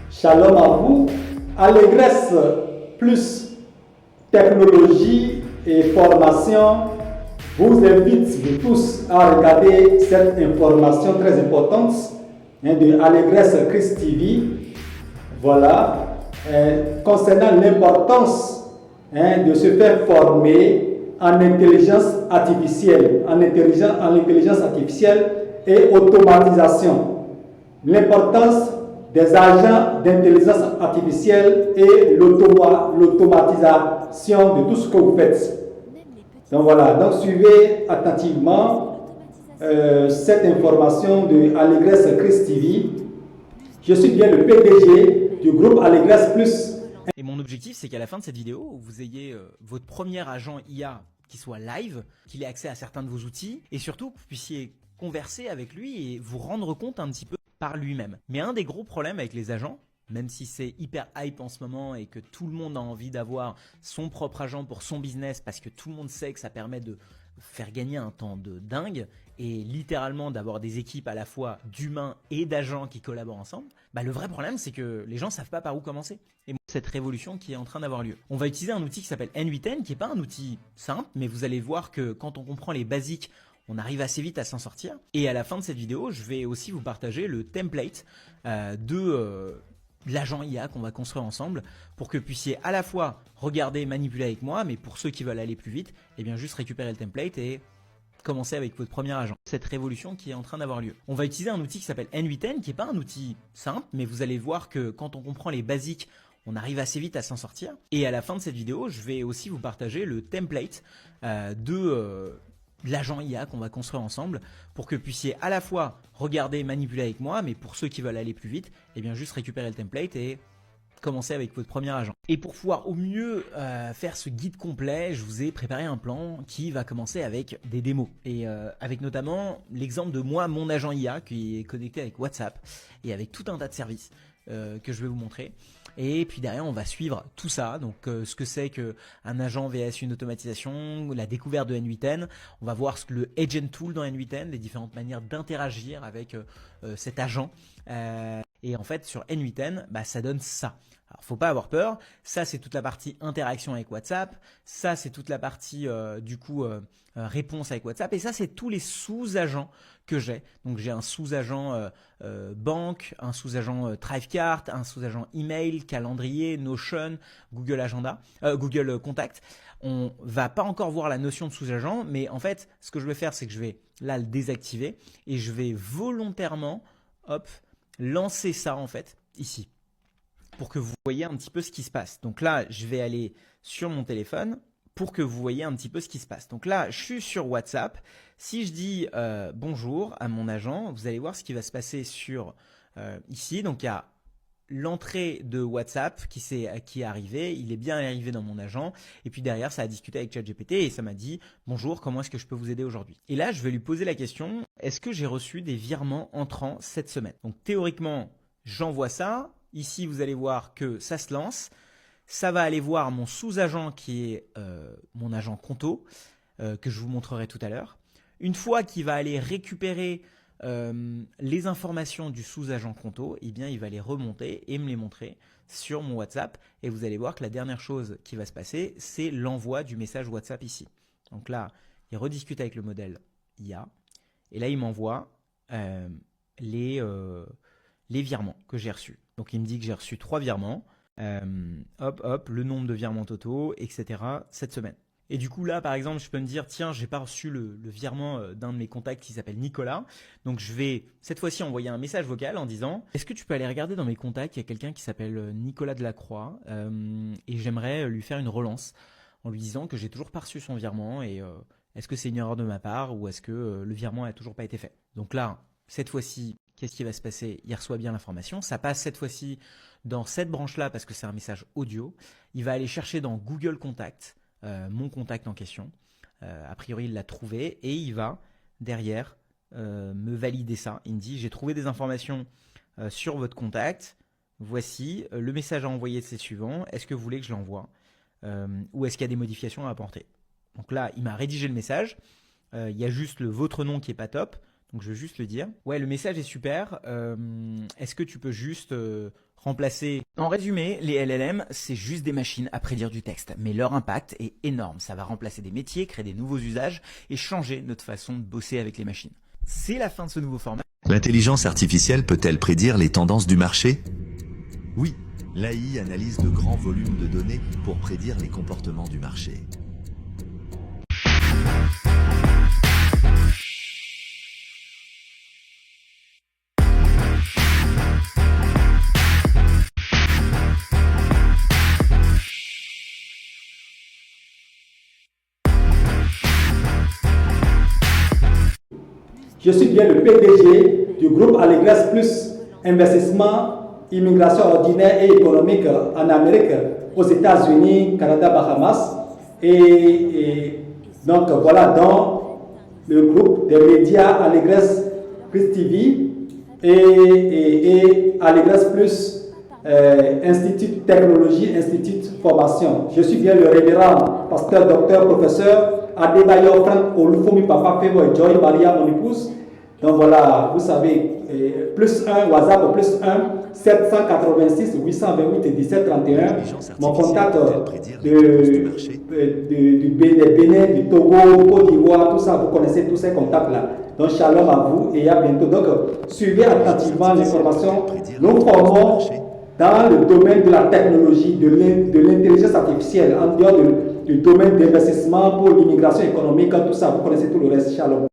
Shalom à vous. Allégresse plus technologie et formation vous invite vous tous à regarder cette information très importante de Allégresse Christ TV. Voilà. Concernant l'importance de se faire former en intelligence artificielle, en intelligence artificielle et automatisation. L'importance des agents d'intelligence artificielle et l'automatisation de tout ce que vous faites. Donc voilà, donc suivez attentivement cette information de Allégresse Christ TV. Je suis bien le PDG du groupe Allégresse Plus. Et mon objectif, c'est qu'à la fin de cette vidéo, vous ayez votre premier agent IA qui soit live, qu'il ait accès à certains de vos outils, et surtout que vous puissiez converser avec lui et vous rendre compte un petit peu par lui-même. Mais un des gros problèmes avec les agents, même si c'est hyper hype en ce moment et que tout le monde a envie d'avoir son propre agent pour son business parce que tout le monde sait que ça permet de faire gagner un temps de dingue et littéralement d'avoir des équipes à la fois d'humains et d'agents qui collaborent ensemble, le vrai problème c'est que les gens ne savent pas par où commencer. Et cette révolution qui est en train d'avoir lieu. On va utiliser un outil qui s'appelle N8N, qui n'est pas un outil simple, mais vous allez voir que quand on comprend les basiques, on arrive assez vite à s'en sortir. Et à la fin de cette vidéo, je vais aussi vous partager le template de l'agent IA qu'on va construire ensemble pour que vous puissiez à la fois regarder, manipuler avec moi, mais pour ceux qui veulent aller plus vite, eh bien juste récupérer le template et commencer avec votre premier agent. Cette révolution qui est en train d'avoir lieu. On va utiliser un outil qui s'appelle N8N, qui n'est pas un outil simple, mais vous allez voir que quand on comprend les basiques, on arrive assez vite à s'en sortir. Et à la fin de cette vidéo, je vais aussi vous partager le template de l'agent IA qu'on va construire ensemble pour que vous puissiez à la fois regarder, manipuler avec moi, mais pour ceux qui veulent aller plus vite, eh bien juste récupérer le template et commencer avec votre premier agent. Et pour pouvoir au mieux faire ce guide complet, je vous ai préparé un plan qui va commencer avec des démos et avec notamment l'exemple de moi, mon agent IA qui est connecté avec WhatsApp et avec tout un tas de services que je vais vous montrer. Et puis derrière, on va suivre tout ça, donc ce que c'est qu'un agent vs une automatisation, la découverte de N8N. On va voir ce que le Agent Tool dans N8N, les différentes manières d'interagir avec cet agent. Et en fait, sur N8N, ça donne ça. Alors, faut pas avoir peur. Ça, c'est toute la partie interaction avec WhatsApp. Ça, c'est toute la partie réponse avec WhatsApp. Et ça, c'est tous les sous-agents que j'ai. Donc, j'ai un sous-agent banque, un sous-agent Thrivecart, un sous-agent email, calendrier, Notion, Google Agenda, Google Contact. On va pas encore voir la notion de sous-agent, mais en fait, ce que je vais faire, c'est que je vais là le désactiver et je vais volontairement, lancer ça en fait ici, pour que vous voyez un petit peu ce qui se passe. Donc là, je vais aller sur mon téléphone pour que vous voyez un petit peu ce qui se passe. Donc là, je suis sur WhatsApp. Si je dis bonjour à mon agent, vous allez voir ce qui va se passer sur ici. Donc il y a l'entrée de WhatsApp qui est arrivée, il est bien arrivé dans mon agent et puis derrière ça a discuté avec ChatGPT et ça m'a dit bonjour, comment est-ce que je peux vous aider aujourd'hui? Et là je vais lui poser la question, est-ce que j'ai reçu des virements entrants cette semaine? Donc théoriquement j'envoie ça, ici vous allez voir que ça se lance, ça va aller voir mon sous-agent qui est mon agent Conto que je vous montrerai tout à l'heure. Une fois qu'il va aller récupérer les informations du sous-agent Conto, eh bien, il va les remonter et me les montrer sur mon WhatsApp. Et vous allez voir que la dernière chose qui va se passer, c'est l'envoi du message WhatsApp ici. Donc là, il rediscute avec le modèle IA. Et là, il m'envoie les virements que j'ai reçus. Donc, il me dit que j'ai reçu 3 virements. Le nombre de virements totaux, etc. cette semaine. Et du coup là par exemple je peux me dire tiens j'ai pas reçu le virement d'un de mes contacts qui s'appelle Nicolas, donc je vais cette fois-ci envoyer un message vocal en disant est-ce que tu peux aller regarder dans mes contacts, il y a quelqu'un qui s'appelle Nicolas Delacroix et j'aimerais lui faire une relance en lui disant que j'ai toujours pas reçu son virement et est-ce que c'est une erreur de ma part ou est-ce que le virement a toujours pas été fait. Donc là cette fois-ci qu'est-ce qui va se passer? Il reçoit bien l'information, ça passe cette fois-ci dans cette branche-là parce que c'est un message audio, il va aller chercher dans Google Contact mon contact en question, a priori il l'a trouvé et il va derrière me valider ça. Il me dit j'ai trouvé des informations sur votre contact, voici le message à envoyer, c'est suivant, est-ce que vous voulez que je l'envoie ou est-ce qu'il y a des modifications à apporter? Donc là il m'a rédigé le message, il y a juste le votre nom qui est pas top, donc je vais juste le dire. Ouais, le message est super, est-ce que tu peux juste remplacer. En résumé, les LLM, c'est juste des machines à prédire du texte, mais leur impact est énorme. Ça va remplacer des métiers, créer des nouveaux usages et changer notre façon de bosser avec les machines. C'est la fin de ce nouveau format. L'intelligence artificielle peut-elle prédire les tendances du marché? Oui, l'AI analyse de grands volumes de données pour prédire les comportements du marché. Je suis bien le PDG du groupe Allegres Plus, investissement, immigration ordinaire et économique en Amérique, aux États-Unis, Canada, Bahamas. Et donc voilà, dans le groupe des médias Allegres Plus TV et Allegres Plus, Institut Technologie, Institut Formation. Je suis bien le révérend pasteur, docteur, professeur Adebayo Frank Olufomi Papa Febo et Joy Maria, mon épouse. Donc voilà, vous savez, plus 1, WhatsApp plus 1, 786 828 1731. Mon contact du Bénin, du Togo, du Côte d'Ivoire, tout ça, vous connaissez tous ces contacts-là. Donc shalom à vous et à bientôt. Donc suivez attentivement l'information. Nous formons dans le domaine de la technologie, de l'intelligence artificielle, en dehors du domaine d'investissement pour l'immigration économique, tout ça, vous connaissez tout le reste. Shalom.